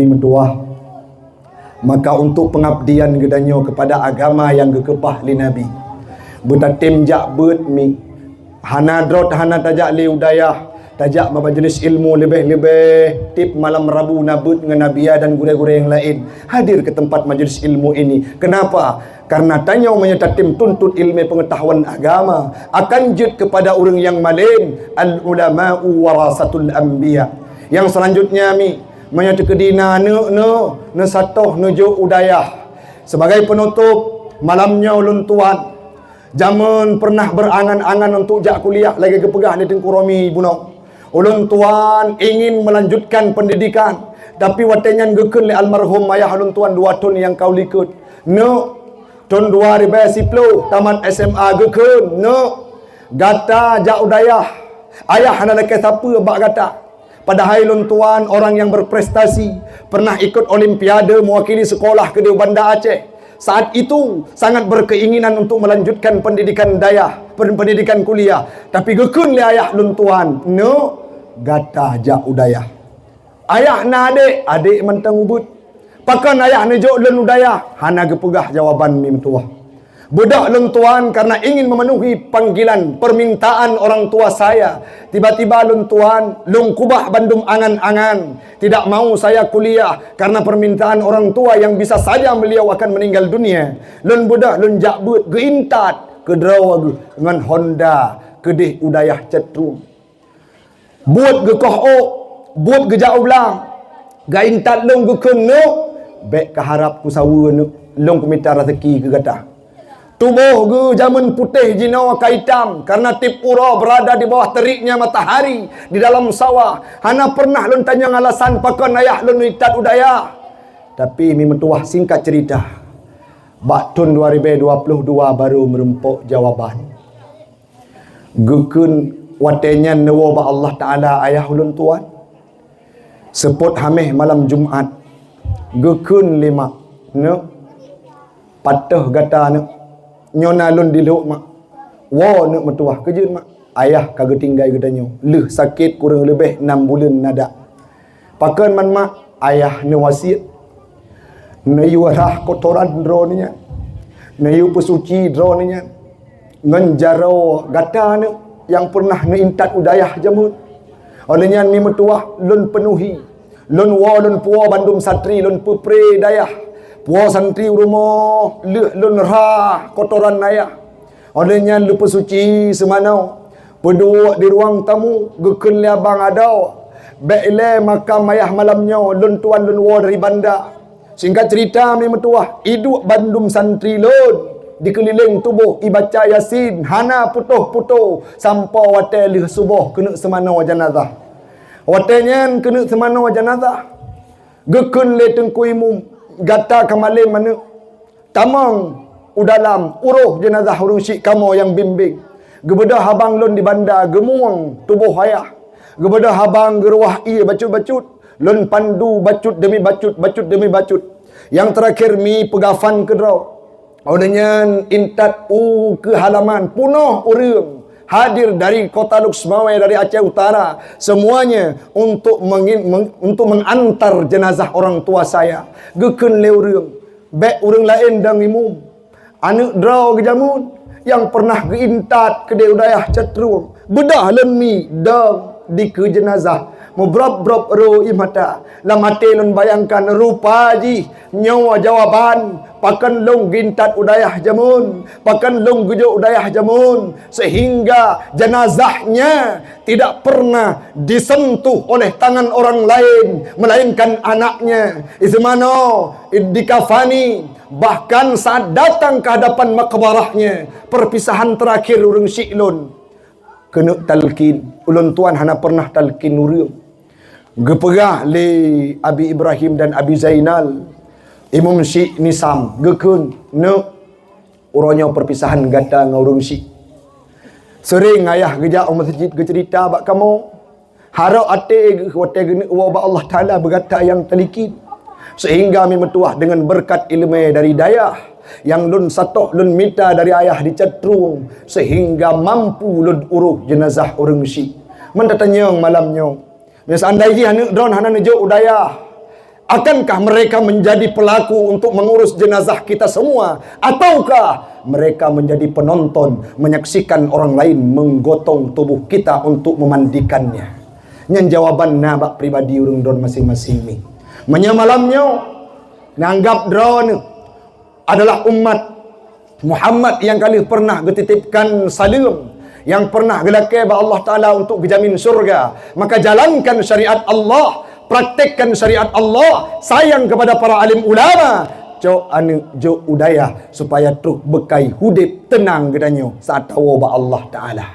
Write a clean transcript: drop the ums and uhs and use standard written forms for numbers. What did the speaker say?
mi mentuah. Maka untuk pengabdian gedanyo kepada agama yang gekepah li Nabi, betatim jak bet mi hana drot hana tajak li udayah, tajak majlis ilmu lebih-lebih tip malam Rabu nabut dengan Nabiya dan guru-guru yang lain hadir ke tempat majlis ilmu ini. Kenapa? Karena tanya menyatatim tuntut ilmu pengetahuan agama akan jut kepada orang yang malim. Al ulama'u warasatul anbiya. Yang selanjutnya mi menyatu kedina ne satoh nuju udayah. Sebagai penutup malamnya ulun tuan, zaman pernah berangan-angan untuk jak kuliah lagi kepegah di Tengku Romi Bunong. Ulun tuan ingin melanjutkan pendidikan, tapi watenyan gekun li almarhum ayah ulun tuan 2 tahun yang kau likut. No, tahun 2010 tamat SMA gekun. No, gata jak udayah. Ayah hana lekas siapa bak gata. Padahal ulun tuan orang yang berprestasi, pernah ikut olimpiade mewakili sekolah ke Bandar Aceh. Saat itu sangat berkeinginan untuk melanjutkan pendidikan dayah, pendidikan kuliah. Tapi gekun li ayah lun tuan. No, gata jak udayah. Ayah na adik mentang ubud. Pakan ayah na jok lun udayah. Hana gepegah jawaban mi mentuah. Budak lun tuan karena ingin memenuhi panggilan permintaan orang tua saya. Tiba-tiba lun tuan lung kubah bandum angan-angan. Tidak mau saya kuliah karena permintaan orang tua yang bisa saja beliau akan meninggal dunia. Lun budak lun jakbut geintat ke draw dengan Honda kedih udayah cetrum. Buat ge kohok, buat ge jauh belang. Geintat lung ge kenu bek keharap ku sawa lung ku minta rezeki ke gata. Tubuh ge zaman putih jinawa kaitam karena tip ura berada di bawah teriknya matahari di dalam sawah. Hana pernah lun tanya alasan pakan ayah lun itat udaya. Tapi mi mentuah singkat cerita. Bak tahun 2022 baru merempuk jawaban. Gekun watenya nawa ba Allah Taala ayah ulun tuan. Seput hamih malam Jumaat. Gekun 5 ne patah gata ne nyona lun diluk mak. Wa nak mentuah kerja mak. Ayah kagak tinggal gedanyo. Leh sakit kurang lebih 6 bulan nada. Pakan man mak ayah ne wasiat. Ne yuarah kotoran droninya. Ne yu pesuci droninya. Ngan jaro gata ne yang pernah ne intat udayah jamun. Olehnya mi mentuah lun penuhi. Lun wa lun puwa bandum satri lun pupre dayah. Puas santri rumah lun rah kotoran ayah. Olehnya lupa suci semanau. Berdua di ruang tamu gekun li abang adau. Bekle makam ayah malamnya lun tuan lun wa dari bandar. Singkat cerita mi mentuah iduk bandum santri lun dikeliling tubuh ibaca yasin hana putuh-putuh sampai wate lih subuh kena semanau jenazah. Watenya kena semanau jenazah. Gekun li Tengku Imum gata kamalim mana tamang udalam uruh jenazah urung syik kamu yang bimbing. Gebedah habang lun di bandar gemuang tubuh ayah. Gebedah habang geruah ia bacut-bacut. Lun pandu bacut demi bacut, bacut demi bacut. Yang terakhir mi pegafan ke draw. Odanya intat ke halaman punuh urang hadir dari kota Luxmawai, dari Aceh Utara, semuanya untuk mengantar jenazah orang tua saya. Gekun le urang, bek urang lain dang imum. Anak draw ke jamun yang pernah geintat ke udayah cetruang. Bedah len mi dang di ke jenazah. Mubrab-brab ro imata. Lam hati lun bayangkan rupa ji nyawa jawaban. Pakan long gintat udayah jamun, pakan long gujo udayah jamun, sehingga jenazahnya tidak pernah disentuh oleh tangan orang lain melainkan anaknya. Ismano dikafani, bahkan saat datang ke hadapan makbarahnya, perpisahan terakhir urang syiklun kena talqin. Ulun tuan hana pernah talqin urang. Gepegah li Abi Ibrahim dan Abi Zainal Imam Syekh Nisam gekun ne urangnya perpisahan gata ngurung Syekh. Sering ayah gejak masjid ge cerita bak kamu harap ate wate wa Allah Taala berkata yang teliki sehingga mi metuah dengan berkat ilmu dari dayah yang lun satoh lun minta dari ayah dicetrung sehingga mampu lun uruh jenazah urang Syekh. Men tatanya malamnya. Mes andai ji hana drone hana nejo udayah. Akankah mereka menjadi pelaku untuk mengurus jenazah kita semua? Ataukah mereka menjadi penonton, menyaksikan orang lain menggotong tubuh kita untuk memandikannya? Yang jawaban nabak pribadi urung don masing-masing ni. Menyamalamnya, nanggap drone adalah umat Muhammad yang kali pernah getitipkan salim, yang pernah gelake ba Allah Ta'ala untuk gejamin surga. Maka jalankan syariat Allah, praktekkan syariat Allah, sayang kepada para alim ulama, jo udaya supaya truk bekai hudip tenang gedanya saat tawa ba Allah Ta'ala.